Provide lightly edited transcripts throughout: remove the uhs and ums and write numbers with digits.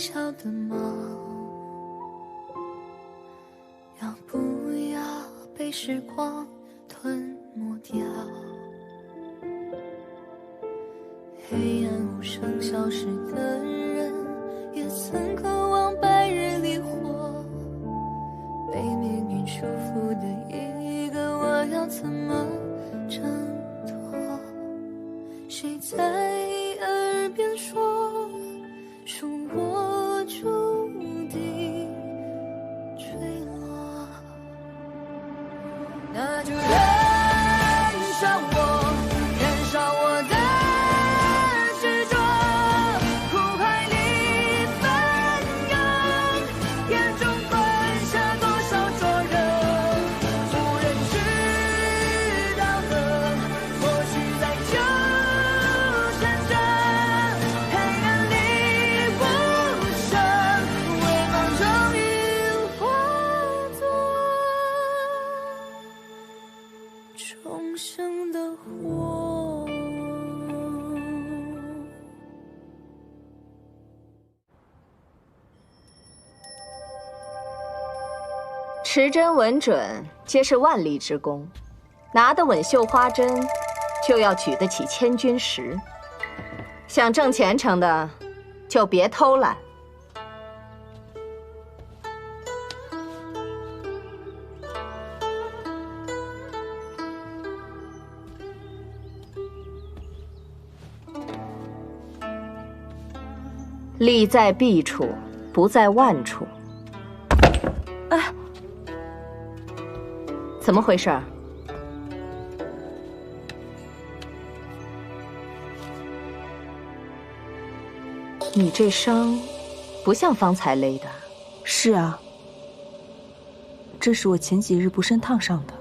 小的吗？要不要被时光吞没掉？黑暗无声消失的人，也曾渴望白日里活。被命运束缚的一个我，要怎么挣脱？谁在耳边说，恕我注定坠落？那就燃烧我，燃烧我的执着，苦海里翻涌，眼中灌下多少灼热，无人知道的，或许在纠缠着，黑暗里无声，微光终于化作重生的火。持针稳准，皆是万力之功。拿得稳绣花针，就要举得起千钧石。想挣前程的，就别偷懒。利在弊处，不在万处。哎，怎么回事？你这伤不像方才勒的。是啊，这是我前几日不慎烫上的。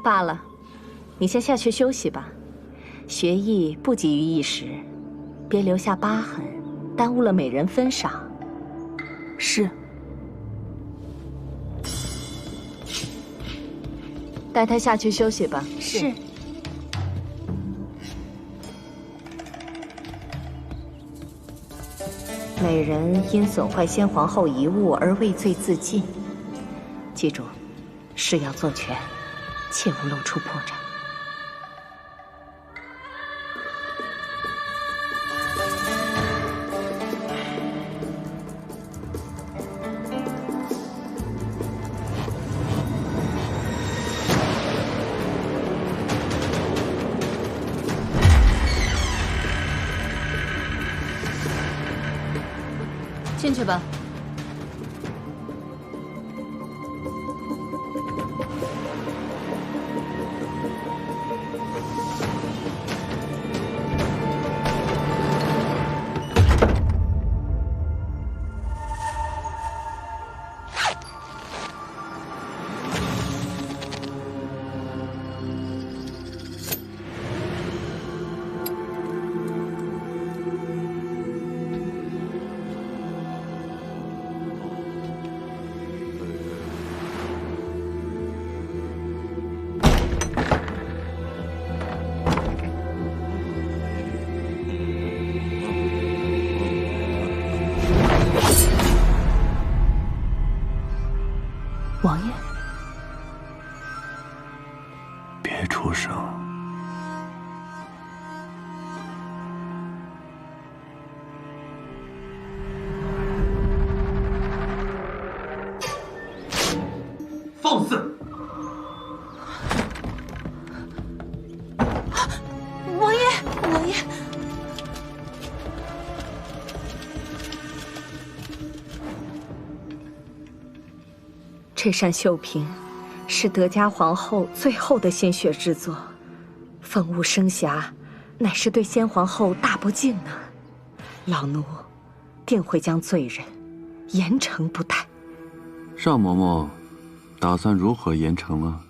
罢了，你先下去休息吧。学艺不急于一时，别留下疤痕，耽误了美人分赏。是。带他下去休息吧。是。美人因损坏先皇后遗物而畏罪自尽，记住，事要做全，切勿露出破绽。进去吧。王爷，别出声。放肆！王爷，王爷。这扇绣屏是德嘉皇后最后的心血之作，风物生瑕，乃是对先皇后大不敬呢。老奴定会将罪人严惩不贷。尚嬷嬷打算如何严惩啊？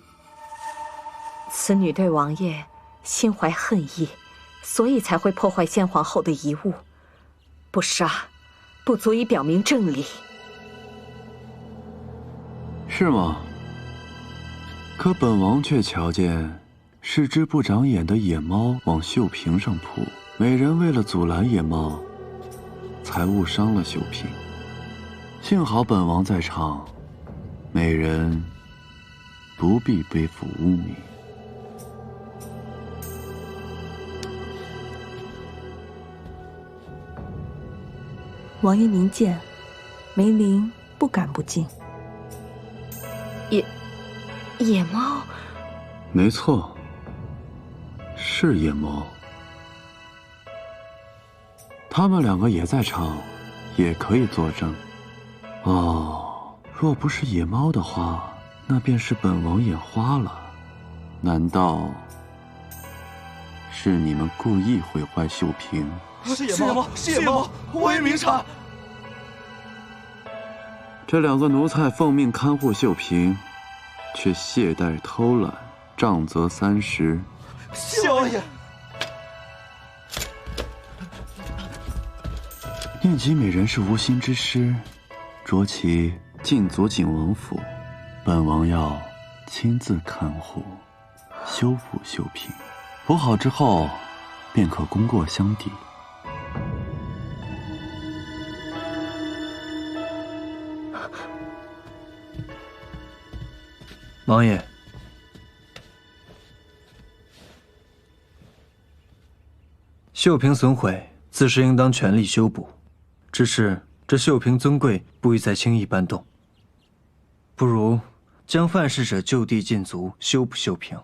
此女对王爷心怀恨意，所以才会破坏先皇后的遗物。不杀，不足以表明正理。是吗？可本王却瞧见是只不长眼的野猫往秀萍上扑，美人为了阻拦野猫，才误伤了秀萍。幸好本王在场，美人不必背负污名。王爷明鉴，梅林不敢不敬。野猫，没错，是野猫。他们两个也在场，也可以作证。哦，若不是野猫的话，那便是本王眼花了。难道是你们故意毁坏秀萍？是野猫，是野猫，我也明察。这两个奴才奉命看护秀萍，却懈怠偷懒，杖责30。谢王爷。念及美人是无心之失，着其进左景王府，本王要亲自看护，修复秀萍。补好之后，便可功过相抵。王爷，秀萍损毁，自是应当全力修补。只是这秀萍尊贵，不宜再轻易搬动。不如将犯事者就地禁足，修补秀萍。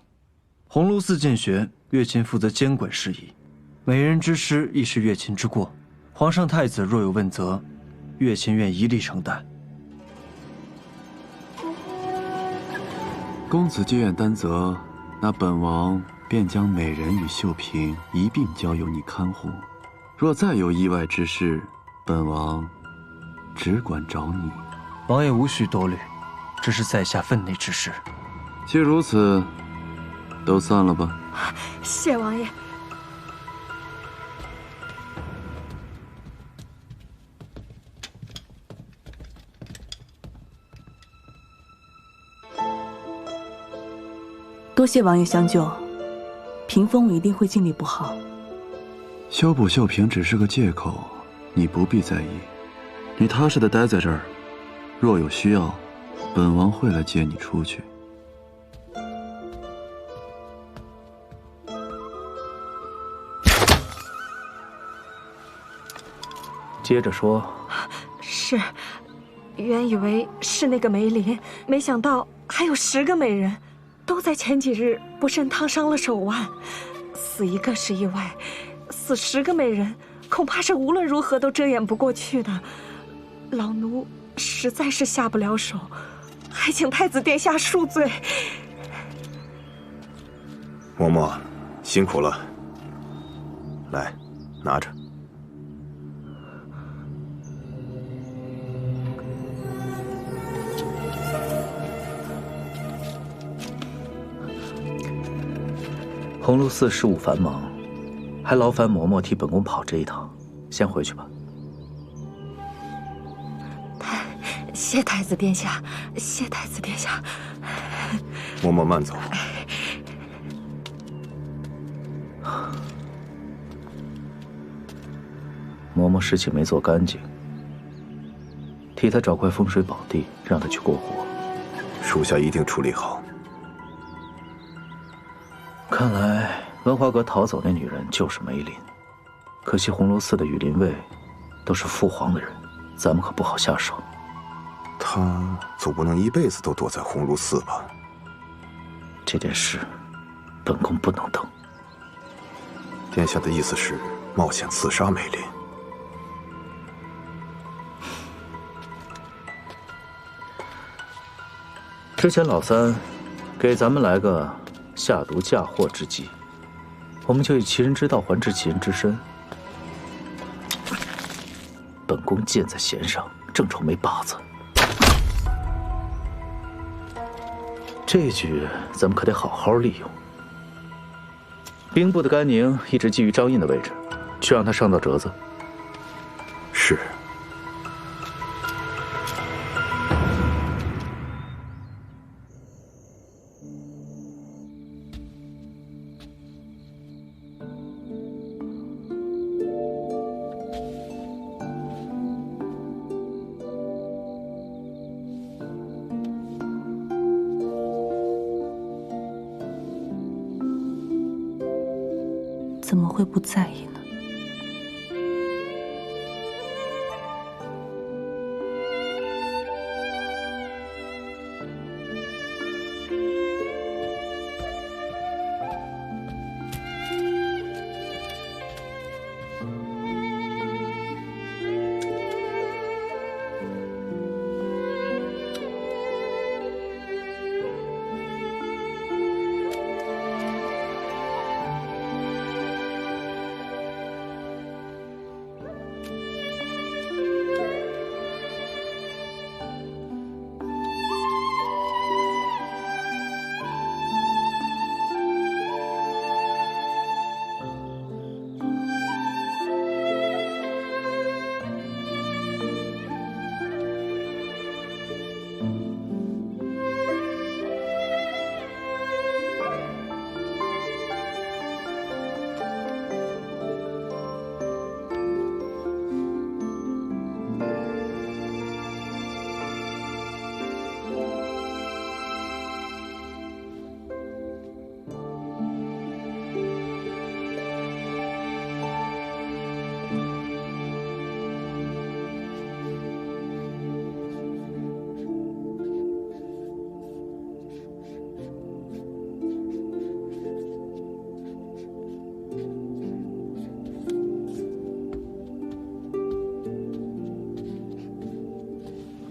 鸿胪寺剑学，乐琴负责监管事宜。美人之失亦是乐琴之过。皇上太子若有问责，乐琴愿一力承担。公子既愿担责，那本王便将美人与秀萍一并交由你看护。若再有意外之事，本王只管找你。王爷无需多虑，这是在下分内之事。既如此，都散了吧。谢王爷。多谢王爷相救，屏风我一定会尽力补好。修补秀萍只是个借口，你不必在意。你踏实的待在这儿，若有需要，本王会来接你出去。接着说。是，原以为是那个梅林，没想到还有10个美人。都在前几日不慎烫伤了手腕，死一个是意外，死10个美人，恐怕是无论如何都遮掩不过去的。老奴实在是下不了手，还请太子殿下恕罪。嬷嬷，辛苦了。来，拿着。鸿胪寺事务繁忙，还劳烦嬷嬷替本宫跑这一趟，先回去吧。谢太子殿下，谢太子殿下。嬷嬷慢走。嬷嬷事情没做干净，替她找块风水宝地，让她去过活。属下一定处理好。看来文华阁逃走那女人就是梅林，可惜鸿胪寺的羽林卫都是父皇的人，咱们可不好下手。她总不能一辈子都躲在鸿胪寺吧？这件事，本宫不能等。殿下的意思是冒险刺杀梅林？之前老三给咱们来个下毒嫁祸之计，我们就以其人之道还治其人之身。本宫箭在弦上，正愁没靶子。这一局咱们可得好好利用。兵部的甘宁一直觊觎张印的位置，去让他上到折子。是。怎么会不在意呢？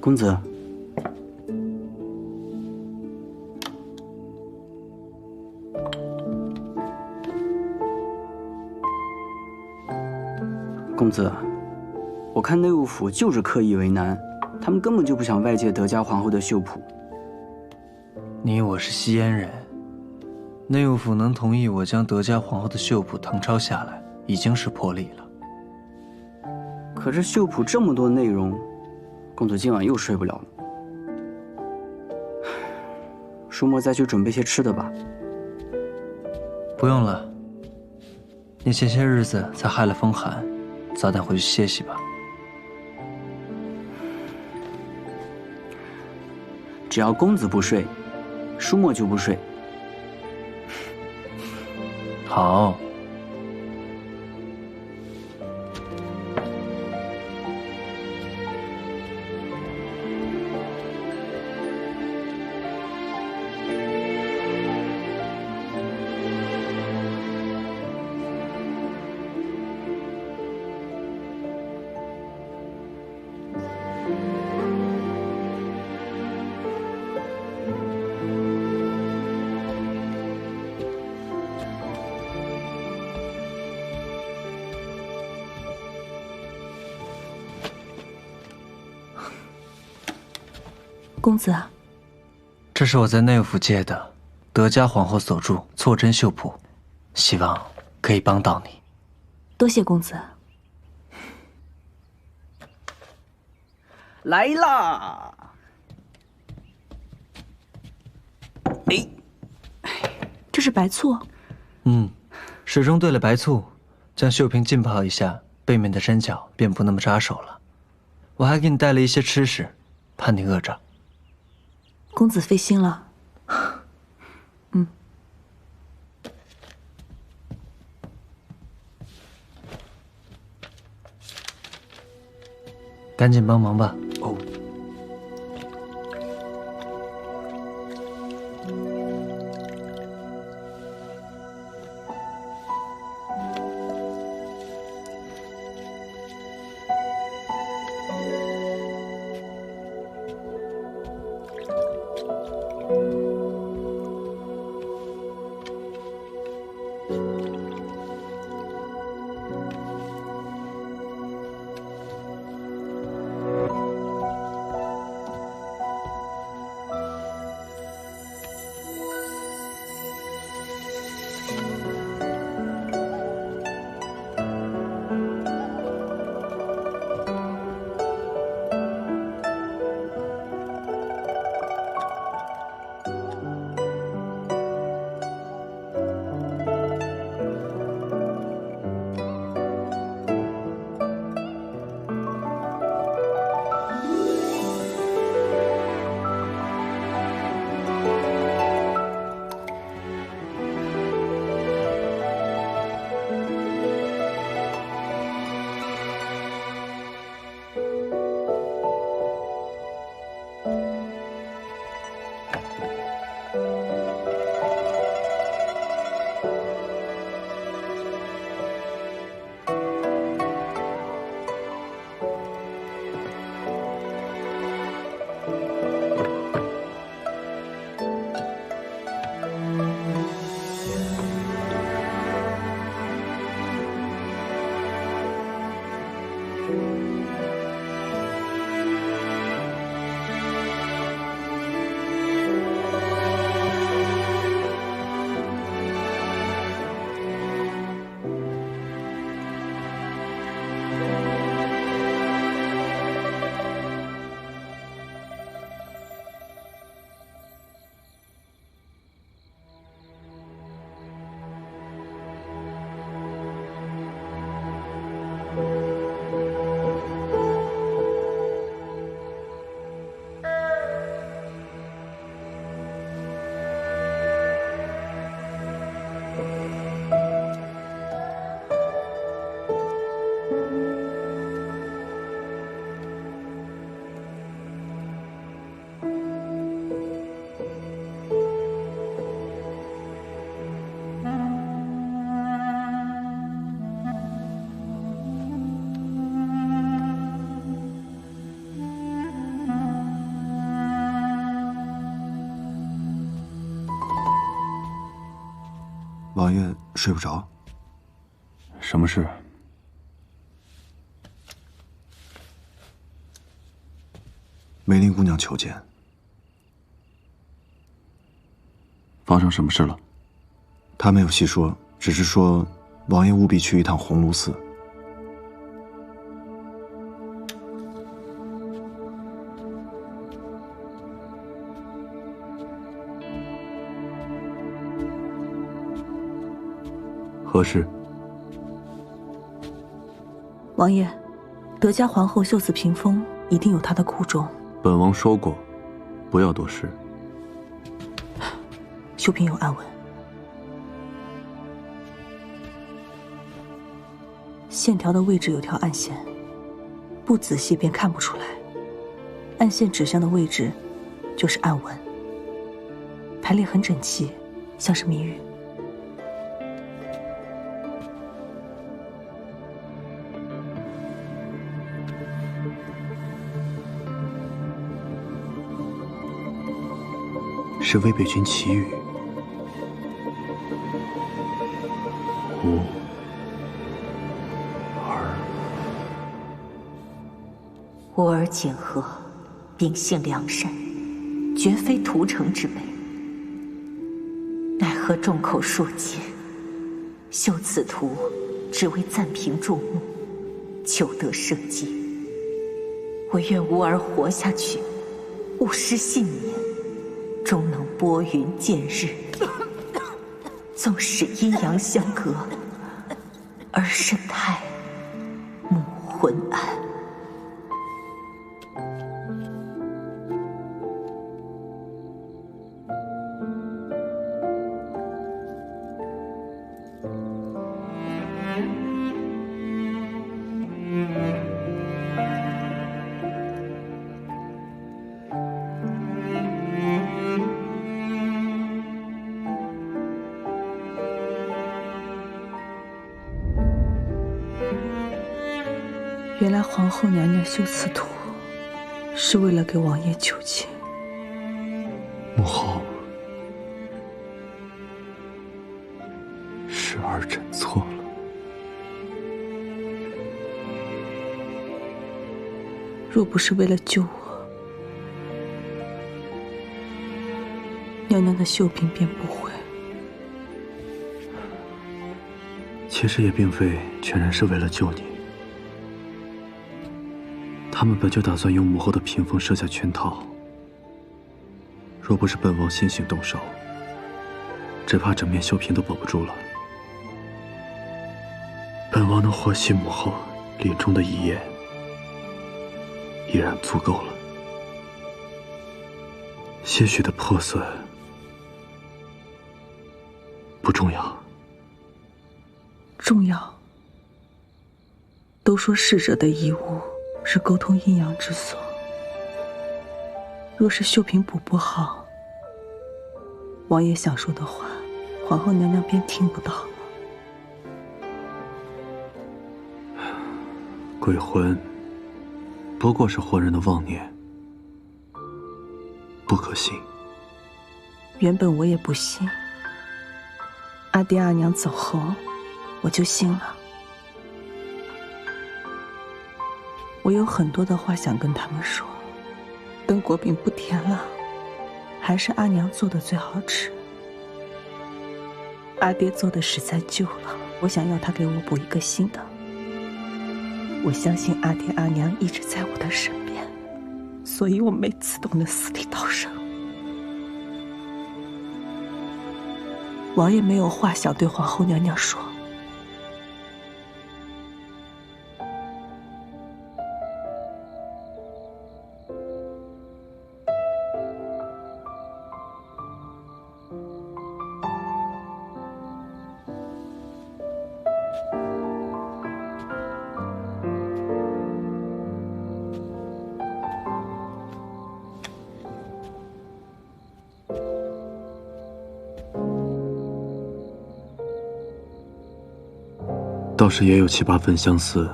公子，公子，我看内务府就是刻意为难，他们根本就不想外界德家皇后的绣谱。你我是西燕人，内务府能同意我将德家皇后的绣谱誊抄下来，已经是破例了。可是绣谱这么多内容，公子今晚又睡不了了。舒墨再去准备些吃的吧。不用了，你前些日子才害了风寒，早点回去歇息吧。只要公子不睡，舒墨就不睡。好。公子啊，这是我在内务府借的德家皇后所著错针绣谱，希望可以帮到你。多谢公子。来啦！哎，这是白醋。水中兑了白醋，将绣瓶浸泡一下，背面的针脚便不那么扎手了。我还给你带了一些吃食，怕你饿着。公子费心了。赶紧帮忙吧。哦。王爷睡不着？什么事？梅林姑娘求见。发生什么事了？她没有细说，只是说王爷务必去一趟鸿胪寺。何事？王爷，德家皇后秀此屏风，一定有她的苦衷。本王说过，不要多事。秀嫔有暗纹，线条的位置有条暗线，不仔细便看不出来。暗线指向的位置就是暗纹，排列很整齐，像是谜语。是魏北军奇语。无儿，吾儿简和，秉性良善，绝非屠城之辈。奈何众口铄金，修此图，只为暂平众目，求得生机。我愿吾儿活下去，勿失信念，终能拨云见日。纵使阴阳相隔，儿身泰，母魂安。原来皇后娘娘修此图，是为了给王爷求情。母后，是儿臣错了。若不是为了救我，娘娘的秀嫔便不会。其实也并非全然是为了救你。他们本就打算用母后的屏风设下圈套，若不是本王先行动手，只怕整面秀嫔都保不住了。本王能活惜母后临终的遗言，已然足够了。些许的破损不重要。重要。都说逝者的遗物是沟通阴阳之所。若是秀嫔补不好，王爷想说的话，皇后娘娘便听不到了。鬼魂不过是活人的妄念，不可信。原本我也不信，阿爹阿娘走后，我就信了。我有很多的话想跟他们说，等果饼不甜了，还是阿娘做的最好吃。阿爹做的实在旧了，我想要他给我补一个新的。我相信阿爹阿娘一直在我的身边，所以我每次都能死里逃生。王爷没有话想对皇后娘娘说。倒是也有7、8分相似。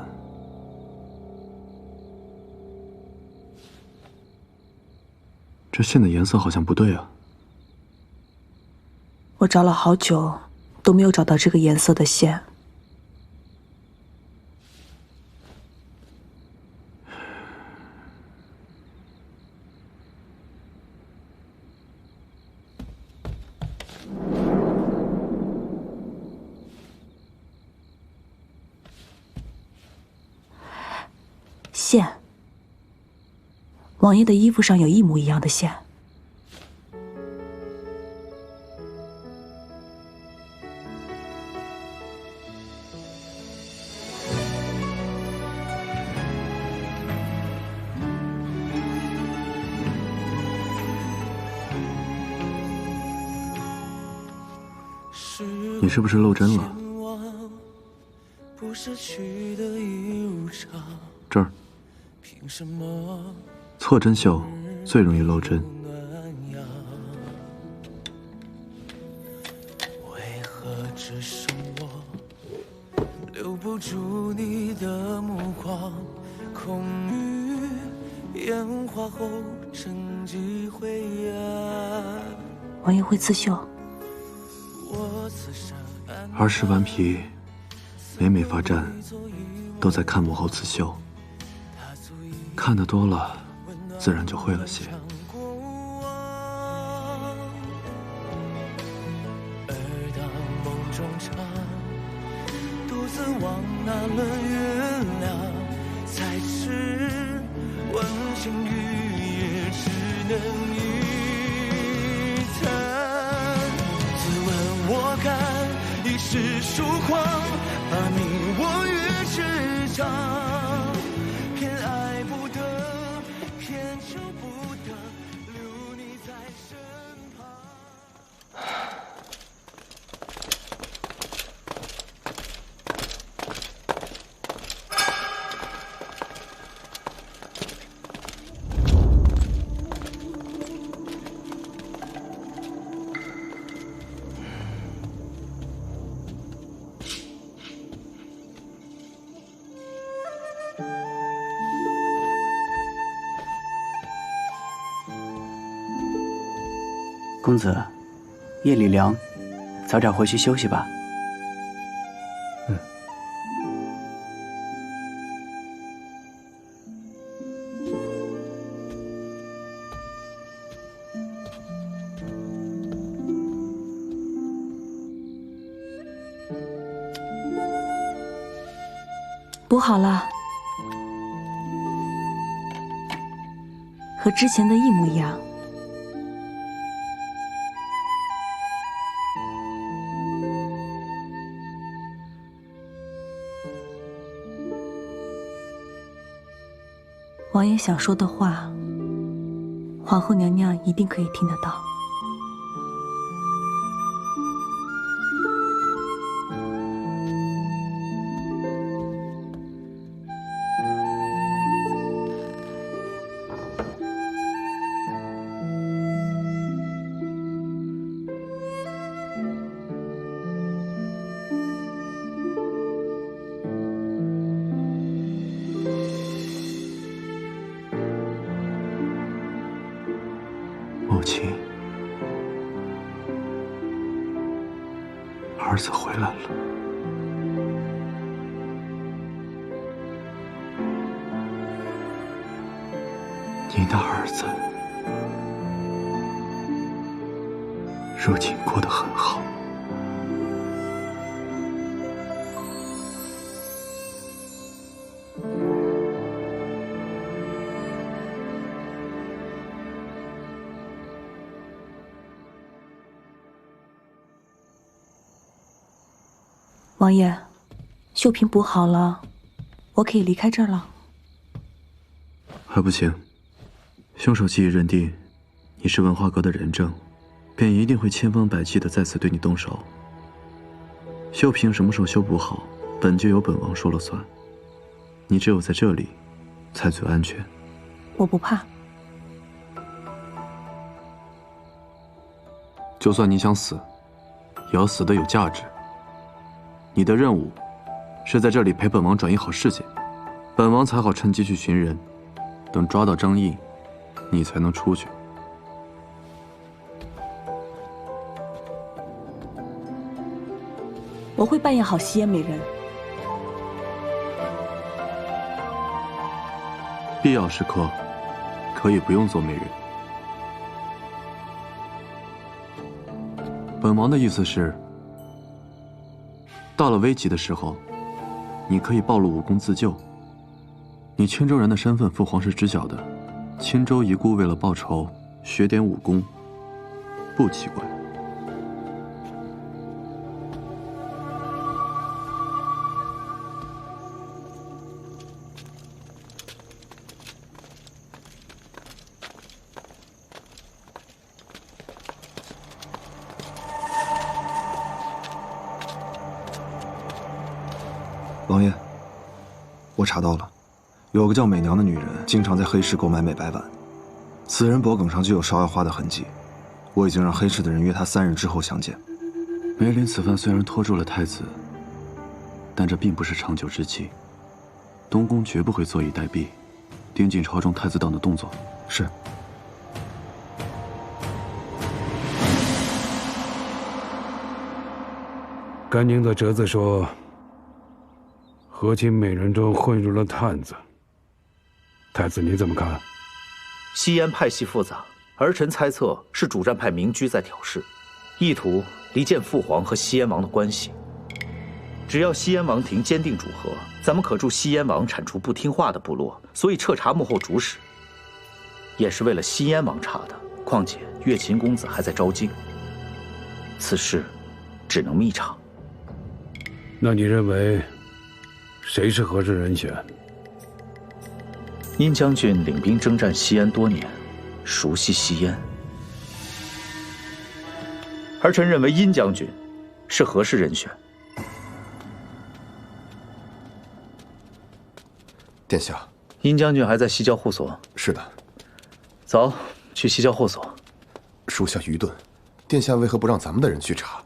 这线的颜色好像不对啊。我找了好久，都没有找到这个颜色的线。线，王爷的衣服上有一模一样的线。你是不是漏针了？这儿，错针绣最容易漏针。为何只剩我留不住你的目光？空余烟花后沉积灰暗。王爷会刺绣。儿时顽皮，每每发站，都在看母后刺绣。看得多了，自然就会了些。而当梦中唱，独自望那轮月亮，才知温情与也只能一叹。自问我敢一世疏狂，把你我越执掌，偏爱不得，偏求不得，留你在身旁。公子，夜里凉，早点回去休息吧。补好了，和之前的一模一样。王爷想说的话，皇后娘娘一定可以听得到。母亲，儿子回来了。你的儿子如今过得很好。王爷，绣品补好了，我可以离开这儿了。还不行，凶手既已认定你是文化阁的人证，便一定会千方百计的再次对你动手。绣品什么时候修补好，本就由本王说了算。你只有在这里，才最安全。我不怕。就算你想死，也要死得有价值。你的任务是在这里陪本王转移好事情，本王才好趁机去寻人，等抓到张印，你才能出去。我会扮演好西烟美人。必要时刻，可以不用做美人。本王的意思是，到了危急的时候，你可以暴露武功自救。你青州人的身份父皇是知晓的，青州遗孤为了报仇，学点武功，不奇怪。王爷，我查到了，有个叫美娘的女人，经常在黑市购买美白碗，此人脖颈上就有芍药花的痕迹。我已经让黑市的人约她3日之后相见。梅林此番虽然拖住了太子，但这并不是长久之计。东宫绝不会坐以待毙，盯紧朝中太子党的动作。是。甘宁的折子说，和亲美人中混入了探子。太子你怎么看？西燕派系复杂，儿臣猜测是主战派明居在挑事，意图离间父皇和西燕王的关系。只要西燕王庭坚定主和，咱们可助西燕王铲除不听话的部落，所以彻查幕后主使，也是为了西燕王查的。况且月琴公子还在招京，此事只能密查。那你认为谁是合适人选？殷将军领兵征战西安多年，熟悉西燕，儿臣认为殷将军是合适人选。殿下，殷将军还在西郊护所。是的。走，去西郊护所。属下愚钝，殿下为何不让咱们的人去查？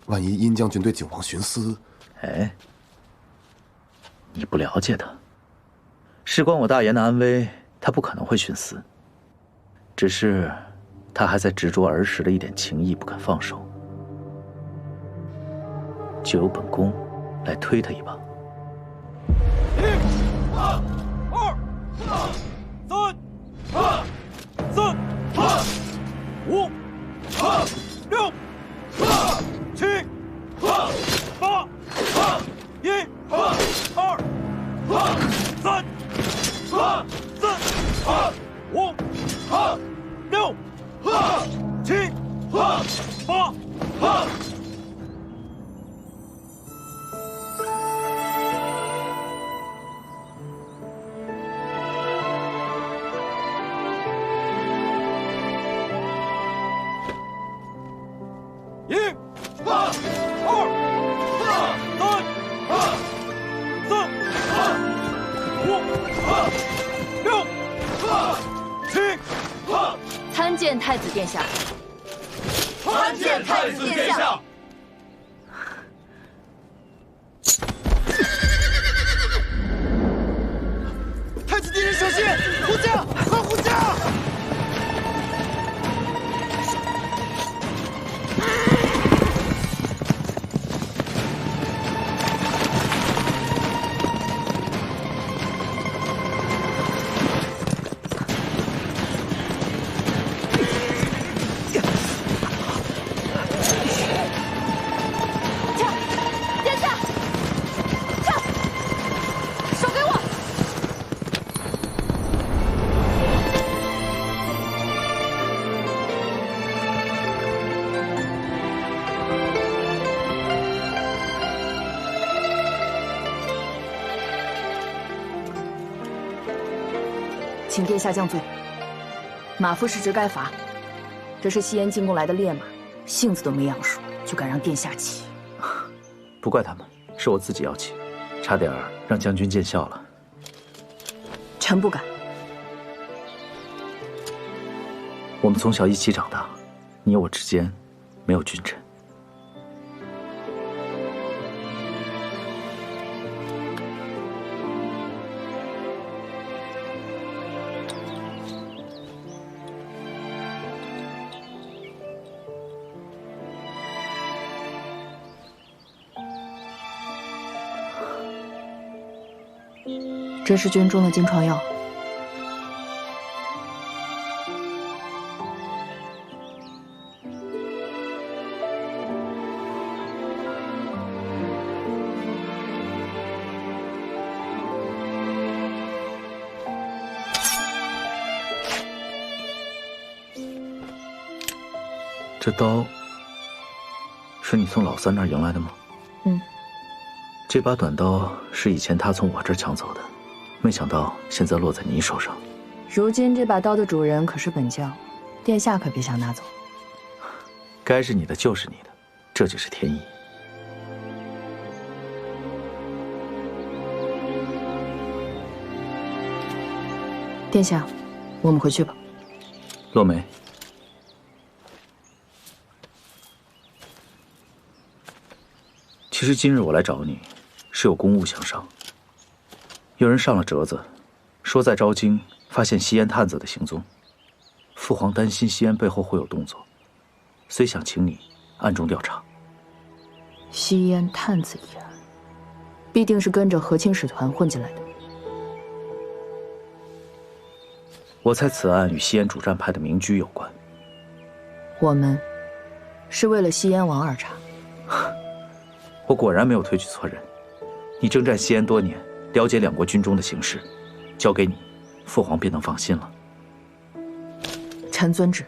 万一殷将军对景王徇私……哎，你不了解他，事关我大言的安危，他不可能会徇私。只是他还在执着儿时的一点情谊不肯放手，就由本宫来推他一把。1、2、3、4、5、6、7、8、1、2、3、4、5、6、7、8。参见太子殿下。参见太子殿下。太子敌人小心！护驾！快护驾！请殿下降罪。马夫是直该罚，这是西燕进贡来的烈马，性子都没养熟，就敢让殿下骑。不怪他们，是我自己要骑，差点让将军见笑了。臣不敢。我们从小一起长大，你我之间没有君臣。这是军中的金疮药。这刀是你从老三那儿赢来的吗？嗯。这把短刀是以前他从我这儿抢走的，没想到现在落在你手上。如今这把刀的主人可是本将，殿下可别想拿走。该是你的就是你的，这就是天意。殿下，我们回去吧。落梅。其实今日我来找你，是有公务相商。有人上了折子，说在昭京发现吸烟探子的行踪。父皇担心吸烟背后会有动作，所以想请你暗中调查。吸烟探子一案，必定是跟着和亲使团混进来的。我猜此案与吸烟主战派的明居有关。我们是为了吸烟王而查。我果然没有推举错人。你征战西安多年，了解两国军中的形势，交给你，父皇便能放心了。臣遵旨。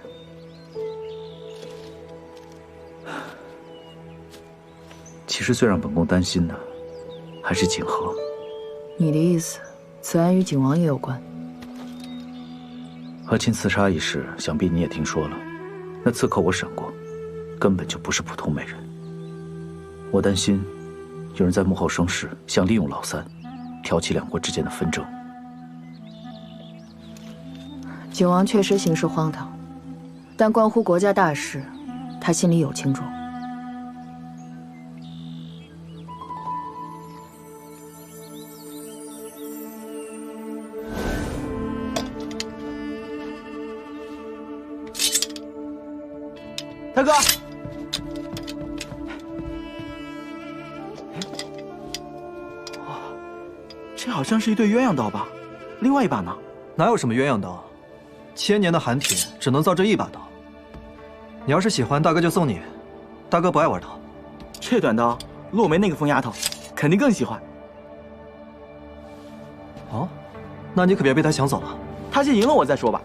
其实最让本宫担心的，还是景和。你的意思，此案与景王也有关？和亲刺杀一事，想必你也听说了。那刺客我审过，根本就不是普通美人。我担心有人在幕后生事，想利用老三，挑起两国之间的纷争。景王确实行事荒唐，但关乎国家大事，他心里有轻重。大哥，这好像是一对鸳鸯刀吧？另外一把呢？哪有什么鸳鸯刀？千年的寒铁只能造这一把刀。你要是喜欢，大哥就送你。大哥不爱玩刀。这短刀，落梅那个疯丫头肯定更喜欢。哦，那你可别被他抢走了。他先赢了我再说吧。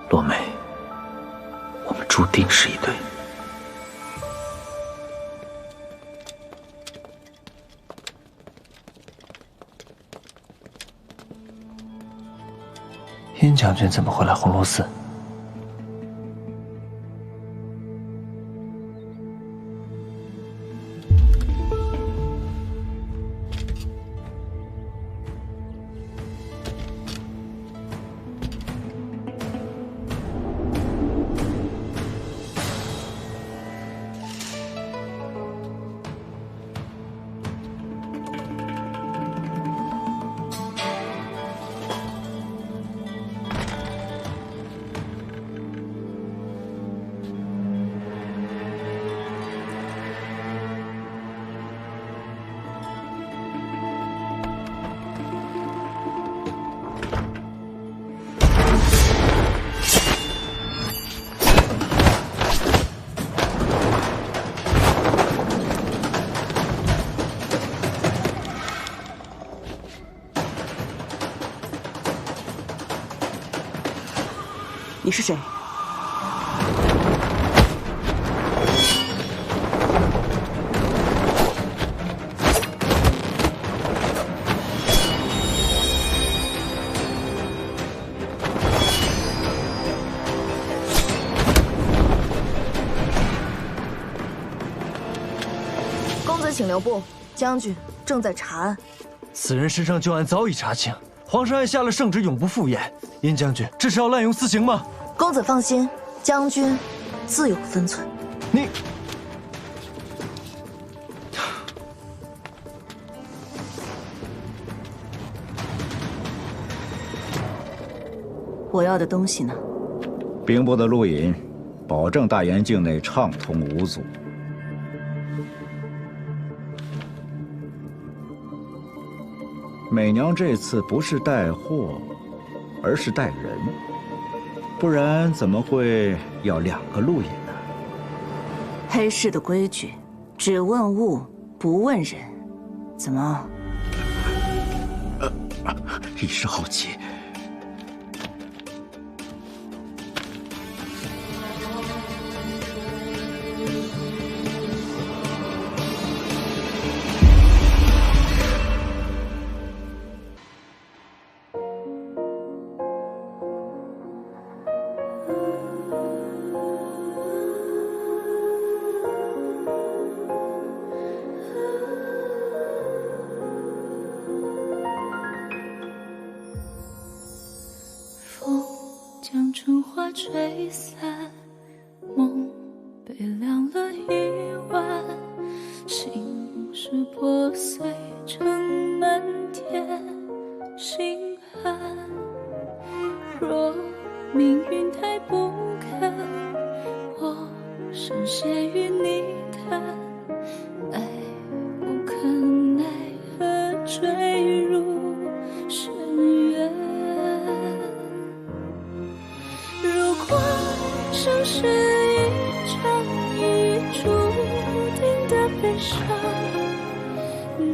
落梅，我们注定是一对。殷将军怎么会来红螺寺？你是谁？公子请留步，将军正在查案。此人身上旧案早已查清，皇上还下了圣旨，永不复言。殷将军，这是要滥用私刑吗？公子放心，将军自有分寸。你，我要的东西呢？兵部的录引，保证大研境内畅通无阻。美娘这次不是带货，而是带人，不然怎么会要2个路引呢？黑市的规矩，只问物不问人，怎么？一时好奇。将春花吹散，梦被凉了一晚，心事破碎成漫天星汉。若命运太不堪，我深陷于泥潭，爱不可奈何坠入深渊。如果生是一场已注定的悲伤，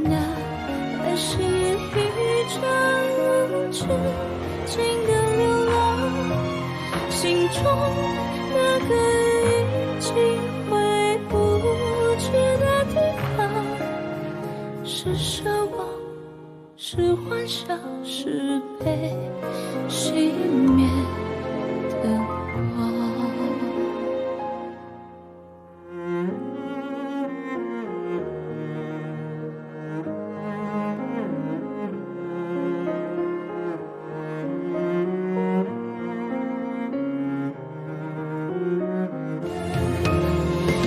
那爱是一场无止境的流浪。心中那个已经回不去的地方，是奢望，是幻想，是被熄灭的光。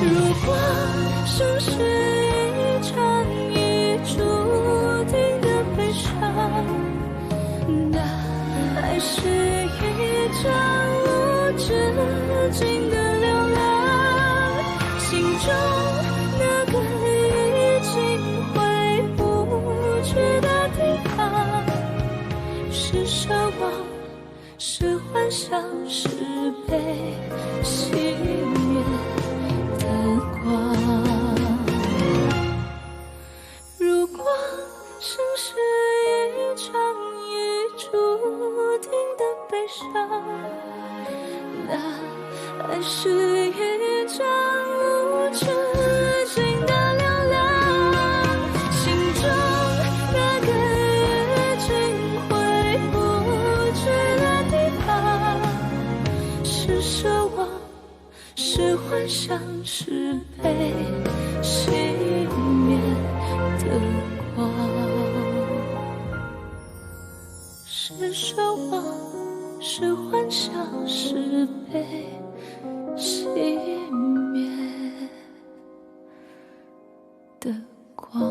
如果生是一场已注定的悲伤，那爱是一场无止境的流浪。心中那个已经回不去的地方，是奢望，是幻想，是被熄灭的光。如果生是一场已注定的悲伤，那爱是一场无止境的流浪。心中那个已经回不去的地方，是奢望，是幻想，是被熄灭的光。是奢望，是幻想，是被熄灭的光。